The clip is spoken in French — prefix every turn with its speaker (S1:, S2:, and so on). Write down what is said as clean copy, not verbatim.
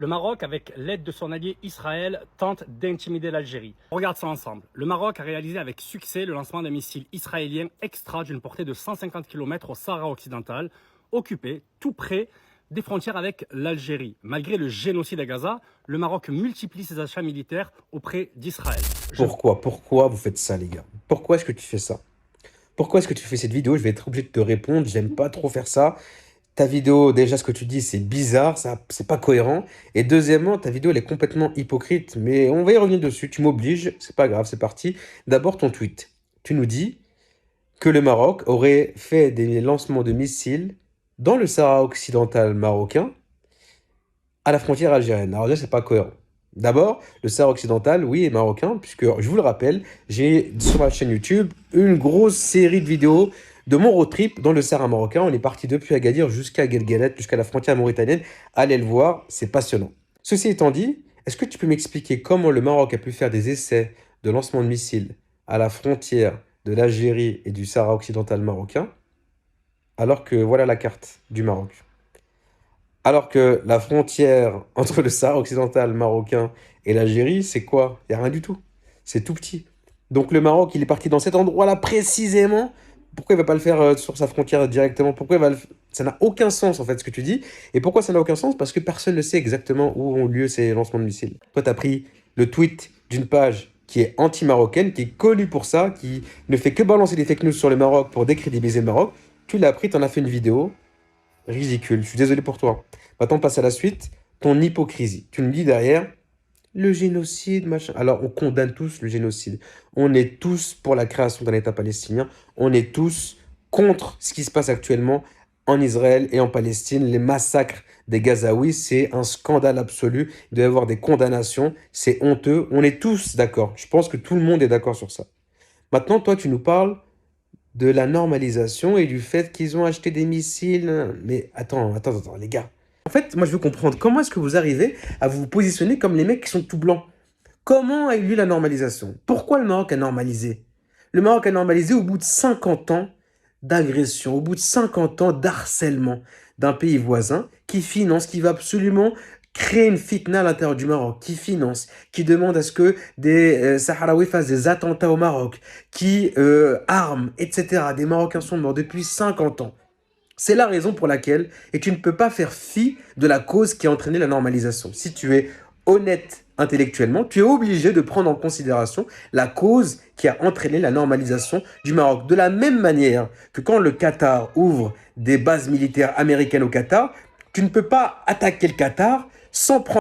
S1: Le Maroc, avec l'aide de son allié Israël, tente d'intimider l'Algérie. On regarde ça ensemble. Le Maroc a réalisé avec succès le lancement d'un missile israélien extra d'une portée de 150 km au Sahara occidental, occupé tout près des frontières avec l'Algérie. Malgré le génocide à Gaza, le Maroc multiplie ses achats militaires auprès d'Israël.
S2: Pourquoi vous faites ça, les gars? Pourquoi est-ce que tu fais ça? Pourquoi est-ce que tu fais cette vidéo? Je vais être obligé de te répondre. J'aime pas trop faire ça. Ta vidéo, déjà, ce que tu dis, c'est bizarre, ça, c'est pas cohérent. Et deuxièmement, ta vidéo, elle est complètement hypocrite. Mais on va y revenir dessus. Tu m'obliges, c'est pas grave, c'est parti. D'abord, ton tweet. Tu nous dis que le Maroc aurait fait des lancements de missiles dans le Sahara occidental marocain à la frontière algérienne. Alors déjà, c'est pas cohérent. D'abord, le Sahara occidental, oui, est marocain, puisque, je vous le rappelle, j'ai sur ma chaîne YouTube une grosse série de vidéos de mon road trip dans le Sahara marocain. On est parti depuis Agadir jusqu'à Guelguelet, jusqu'à la frontière mauritanienne. Allez le voir, c'est passionnant. Ceci étant dit, est-ce que tu peux m'expliquer comment le Maroc a pu faire des essais de lancement de missiles à la frontière de l'Algérie et du Sahara occidental marocain, alors que voilà la carte du Maroc? Alors que la frontière entre le Sahara occidental marocain et l'Algérie, c'est quoi? Il n'y a rien du tout. C'est tout petit. Donc le Maroc, il est parti dans cet endroit-là précisément. Pourquoi il ne va pas le faire sur sa frontière directement? Pourquoi il va Ça n'a aucun sens en fait ce que tu dis. Et pourquoi ça n'a aucun sens? Parce que personne ne sait exactement où ont lieu ces lancements de missiles. Toi, tu as pris le tweet d'une page qui est anti-marocaine, qui est connue pour ça, qui ne fait que balancer des fake news sur le Maroc pour décrédibiliser le Maroc. Tu l'as pris, tu en as fait une vidéo. Ridicule, je suis désolé pour toi. Maintenant, on passe à la suite. Ton hypocrisie. Tu nous dis derrière, le génocide, machin. Alors, on condamne tous le génocide. On est tous pour la création d'un État palestinien. On est tous contre ce qui se passe actuellement en Israël et en Palestine. Les massacres des Gazaouis, c'est un scandale absolu. Il doit y avoir des condamnations. C'est honteux. On est tous d'accord. Je pense que tout le monde est d'accord sur ça. Maintenant, toi, tu nous parles de la normalisation et du fait qu'ils ont acheté des missiles. Mais attends, les gars. En fait, moi, je veux comprendre comment est-ce que vous arrivez à vous positionner comme les mecs qui sont tout blancs. Comment a eu lieu la normalisation? Pourquoi le Maroc a normalisé? Le Maroc a normalisé au bout de 50 ans d'agression, au bout de 50 ans d'harcèlement d'un pays voisin qui finance, qui va absolument créer une fitna à l'intérieur du Maroc, qui finance, qui demande à ce que des Sahraouis fassent des attentats au Maroc, qui arment, etc. Des Marocains sont morts depuis 50 ans. C'est la raison pour laquelle, et tu ne peux pas faire fi de la cause qui a entraîné la normalisation. Si tu es honnête intellectuellement, tu es obligé de prendre en considération la cause qui a entraîné la normalisation du Maroc. De la même manière que quand le Qatar ouvre des bases militaires américaines au Qatar, tu ne peux pas attaquer le Qatar sans prendre